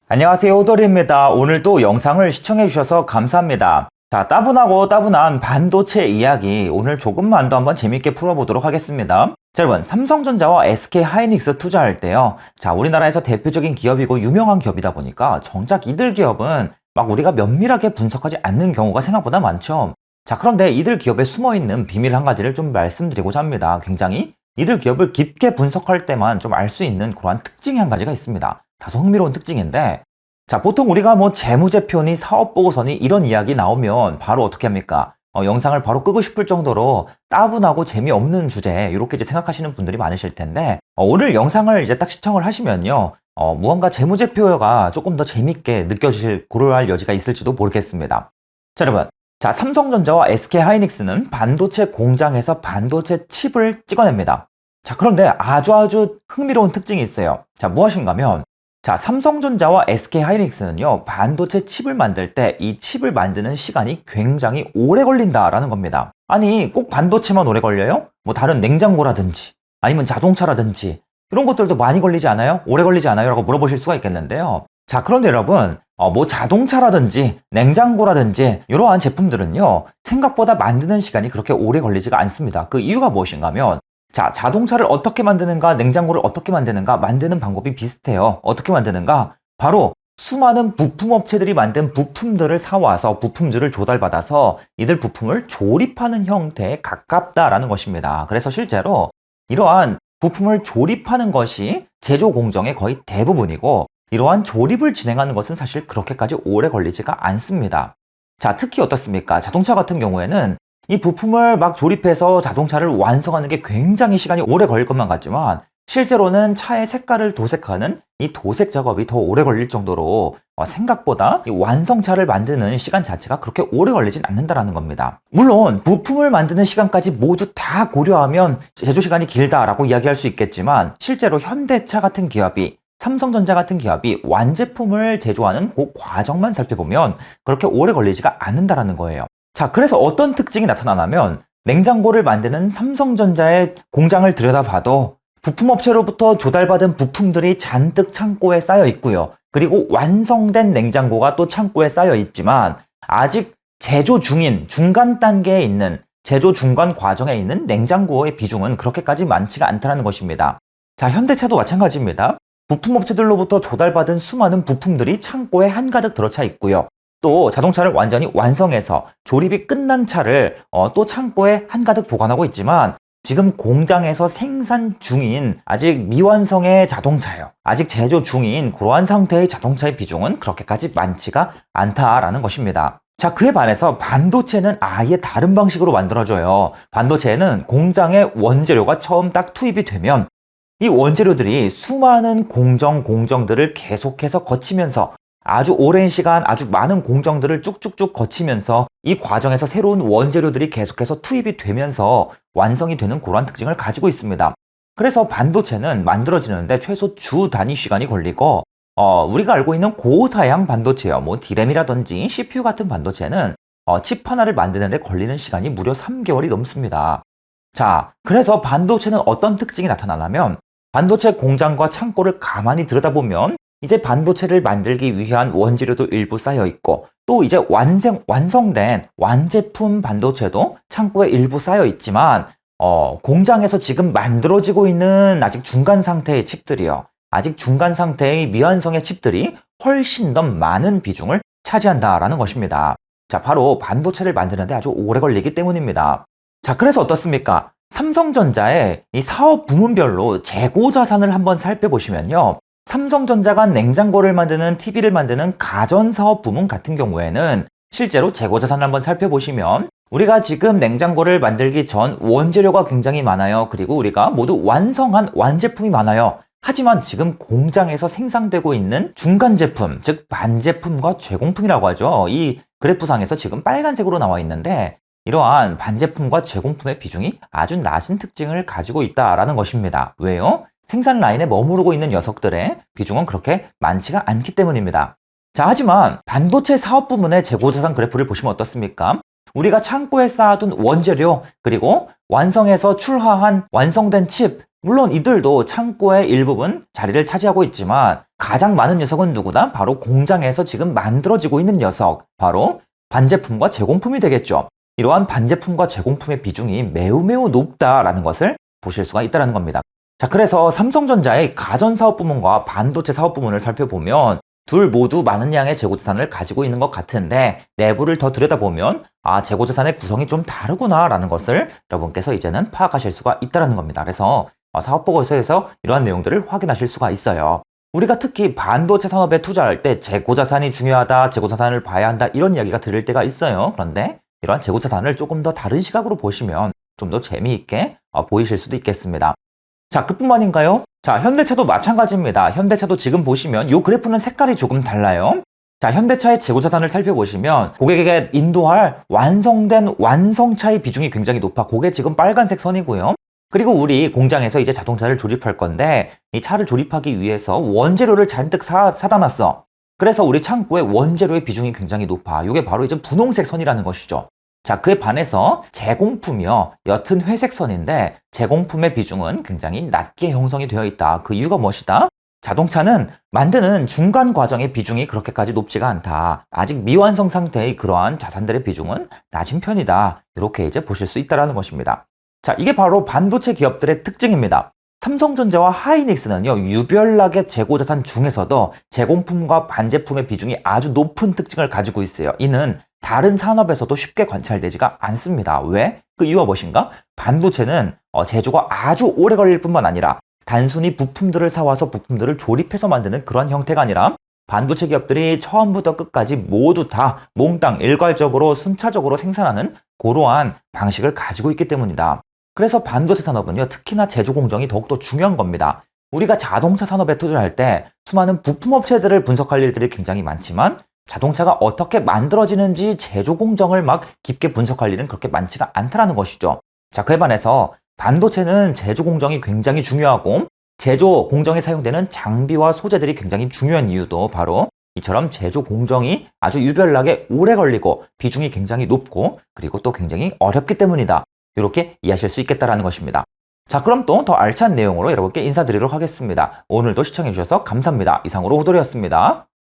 안녕하세요, 호돌이입니다. 오늘도 영상을 시청해주셔서 감사합니다. 자, 따분하고 따분한 반도체 이야기 오늘 조금만 더 한번 재밌게 풀어보도록 하겠습니다. 자, 여러분, 삼성전자와 SK하이닉스 투자할 때요. 자, 우리나라에서 대표적인 기업이고 유명한 기업이다 보니까 정작 이들 기업은 막 우리가 면밀하게 분석하지 않는 경우가 생각보다 많죠. 자, 그런데 이들 기업에 숨어있는 비밀 한 가지를 좀 말씀드리고자 합니다. 굉장히 이들 기업을 깊게 분석할 때만 좀 알 수 있는 그러한 특징이 한 가지가 있습니다. 다소 흥미로운 특징인데, 자, 보통 우리가 뭐 재무제표니 사업보고서니 이런 이야기 나오면 바로 어떻게 합니까? 영상을 바로 끄고 싶을 정도로 따분하고 재미없는 주제, 이렇게 이제 생각하시는 분들이 많으실 텐데, 오늘 영상을 이제 딱 시청을 하시면요. 무언가 재무제표가 조금 더 재밌게 느껴지실 그럴 여지가 있을지도 모르겠습니다. 자, 여러분. 자, 삼성전자와 SK하이닉스는 반도체 공장에서 반도체 칩을 찍어냅니다. 자, 그런데 아주 흥미로운 특징이 있어요. 자, 무엇인가면, 자, 삼성전자와 SK하이닉스는요, 반도체 칩을 만들 때 이 칩을 만드는 시간이 굉장히 오래 걸린다라는 겁니다. 아니, 꼭 반도체만 오래 걸려요? 뭐 다른 냉장고라든지, 아니면 자동차라든지, 이런 것들도 많이 걸리지 않아요? 오래 걸리지 않아요? 라고 물어보실 수가 있겠는데요. 자, 그런데 여러분, 뭐 자동차라든지, 냉장고라든지, 이러한 제품들은요, 생각보다 만드는 시간이 그렇게 오래 걸리지가 않습니다. 그 이유가 무엇인가 하면, 자, 자동차를 어떻게 만드는가, 냉장고를 어떻게 만드는가, 만드는 방법이 비슷해요. 어떻게 만드는가? 바로 수많은 부품업체들이 만든 부품들을 사와서 부품들을 조달받아서 이들 부품을 조립하는 형태에 가깝다라는 것입니다. 그래서 실제로 이러한 부품을 조립하는 것이 제조 공정의 거의 대부분이고, 이러한 조립을 진행하는 것은 사실 그렇게까지 오래 걸리지가 않습니다. 자, 특히 어떻습니까? 자동차 같은 경우에는 이 부품을 막 조립해서 자동차를 완성하는 게 굉장히 시간이 오래 걸릴 것만 같지만 실제로는 차의 색깔을 도색하는 이 도색 작업이 더 오래 걸릴 정도로 생각보다 이 완성차를 만드는 시간 자체가 그렇게 오래 걸리진 않는다라는 겁니다. 물론 부품을 만드는 시간까지 모두 다 고려하면 제조 시간이 길다라고 이야기할 수 있겠지만 실제로 현대차 같은 기업이 삼성전자 같은 기업이 완제품을 제조하는 그 과정만 살펴보면 그렇게 오래 걸리지가 않는다라는 거예요. 자, 그래서 어떤 특징이 나타나냐면 냉장고를 만드는 삼성전자의 공장을 들여다봐도 부품업체로부터 조달받은 부품들이 잔뜩 창고에 쌓여 있고요. 그리고 완성된 냉장고가 또 창고에 쌓여 있지만 아직 제조 중인 중간 단계에 있는 제조 중간 과정에 있는 냉장고의 비중은 그렇게까지 많지가 않다는 것입니다. 자, 현대차도 마찬가지입니다. 부품업체들로부터 조달받은 수많은 부품들이 창고에 한가득 들어차 있고요. 또 자동차를 완전히 완성해서 조립이 끝난 차를 또 창고에 한가득 보관하고 있지만 지금 공장에서 생산 중인 아직 미완성의 자동차예요. 아직 제조 중인 그러한 상태의 자동차의 비중은 그렇게까지 많지가 않다라는 것입니다. 자, 그에 반해서 반도체는 아예 다른 방식으로 만들어져요. 반도체는 공장의 원재료가 처음 딱 투입이 되면 이 원재료들이 수많은 공정들을 계속해서 거치면서 아주 오랜 시간 아주 많은 공정들을 쭉쭉쭉 거치면서 이 과정에서 새로운 원재료들이 계속해서 투입이 되면서 완성이 되는 그러한 특징을 가지고 있습니다. 그래서 반도체는 만들어지는데 최소 주 단위 시간이 걸리고 우리가 알고 있는 고사양 반도체요. 뭐 D램이라든지 CPU 같은 반도체는 칩 하나를 만드는데 걸리는 시간이 무려 3개월이 넘습니다. 자, 그래서 반도체는 어떤 특징이 나타나냐면 반도체 공장과 창고를 가만히 들여다보면 이제 반도체를 만들기 위한 원재료도 일부 쌓여 있고 또 이제 완성된 완제품 반도체도 창고에 일부 쌓여 있지만 공장에서 지금 만들어지고 있는 아직 중간 상태의 칩들이요. 아직 중간 상태의 미완성의 칩들이 훨씬 더 많은 비중을 차지한다라는 것입니다. 자, 바로 반도체를 만드는데 아주 오래 걸리기 때문입니다. 자, 그래서 어떻습니까? 삼성전자의 이 사업 부문별로 재고 자산을 한번 살펴보시면요. 삼성전자가 냉장고를 만드는 TV를 만드는 가전사업 부문 같은 경우에는 실제로 재고 자산을 한번 살펴보시면 우리가 지금 냉장고를 만들기 전 원재료가 굉장히 많아요. 그리고 우리가 모두 완성한 완제품이 많아요. 하지만 지금 공장에서 생산되고 있는 중간 제품, 즉 반제품과 제공품이라고 하죠. 이 그래프상에서 지금 빨간색으로 나와 있는데 이러한 반제품과 제공품의 비중이 아주 낮은 특징을 가지고 있다라는 것입니다. 왜요? 생산 라인에 머무르고 있는 녀석들의 비중은 그렇게 많지가 않기 때문입니다. 자, 하지만 반도체 사업 부문의 재고자산 그래프를 보시면 어떻습니까? 우리가 창고에 쌓아둔 원재료, 그리고 완성해서 출하한 완성된 칩, 물론 이들도 창고의 일부분 자리를 차지하고 있지만 가장 많은 녀석은 누구다? 바로 공장에서 지금 만들어지고 있는 녀석, 바로 반제품과 제공품이 되겠죠. 이러한 반제품과 제공품의 비중이 매우 매우 높다라는 것을 보실 수가 있다는 겁니다. 자, 그래서 삼성전자의 가전사업 부문과 반도체 사업 부문을 살펴보면 둘 모두 많은 양의 재고자산을 가지고 있는 것 같은데 내부를 더 들여다보면 재고자산의 구성이 좀 다르구나라는 것을 여러분께서 이제는 파악하실 수가 있다는 겁니다. 그래서 사업보고서에서 이러한 내용들을 확인하실 수가 있어요. 우리가 특히 반도체 산업에 투자할 때 재고자산이 중요하다, 재고자산을 봐야 한다 이런 이야기가 들을 때가 있어요. 그런데 이러한 재고자산을 조금 더 다른 시각으로 보시면 좀 더 재미있게 보이실 수도 있겠습니다. 자, 그뿐만인가요? 자, 현대차도 마찬가지입니다. 현대차도 지금 보시면 이 그래프는 색깔이 조금 달라요. 자, 현대차의 재고자산을 살펴보시면 고객에게 인도할 완성된 완성차의 비중이 굉장히 높아. 그게 지금 빨간색 선이고요. 그리고 우리 공장에서 이제 자동차를 조립할 건데 이 차를 조립하기 위해서 원재료를 잔뜩 사다 놨어. 그래서 우리 창고에 원재료의 비중이 굉장히 높아. 이게 바로 이제 분홍색 선이라는 것이죠. 자, 그에 반해서 제공품이요. 옅은 회색 선인데 제공품의 비중은 굉장히 낮게 형성이 되어 있다. 그 이유가 무엇이다? 자동차는 만드는 중간 과정의 비중이 그렇게까지 높지가 않다. 아직 미완성 상태의 그러한 자산들의 비중은 낮은 편이다. 이렇게 이제 보실 수 있다는 것입니다. 자, 이게 바로 반도체 기업들의 특징입니다. 삼성전자와 하이닉스는요, 유별나게 재고자산 중에서도 제공품과 반제품의 비중이 아주 높은 특징을 가지고 있어요. 이는 다른 산업에서도 쉽게 관찰되지가 않습니다. 왜? 그 이유가 무엇인가? 반도체는 제조가 아주 오래 걸릴 뿐만 아니라 단순히 부품들을 사와서 부품들을 조립해서 만드는 그런 형태가 아니라 반도체 기업들이 처음부터 끝까지 모두 다 몽땅 일괄적으로 순차적으로 생산하는 그러한 방식을 가지고 있기 때문이다. 그래서 반도체 산업은요, 특히나 제조 공정이 더욱더 중요한 겁니다. 우리가 자동차 산업에 투자할 때 수많은 부품 업체들을 분석할 일들이 굉장히 많지만 자동차가 어떻게 만들어지는지 제조 공정을 막 깊게 분석할 일은 그렇게 많지가 않다는 것이죠. 자, 그에 반해서 반도체는 제조 공정이 굉장히 중요하고 제조 공정에 사용되는 장비와 소재들이 굉장히 중요한 이유도 바로 이처럼 제조 공정이 아주 유별나게 오래 걸리고 비중이 굉장히 높고 그리고 또 굉장히 어렵기 때문이다. 이렇게 이해하실 수 있겠다는 것입니다. 자, 그럼 또 더 알찬 내용으로 여러분께 인사드리도록 하겠습니다. 오늘도 시청해주셔서 감사합니다. 이상으로 호돌이었습니다.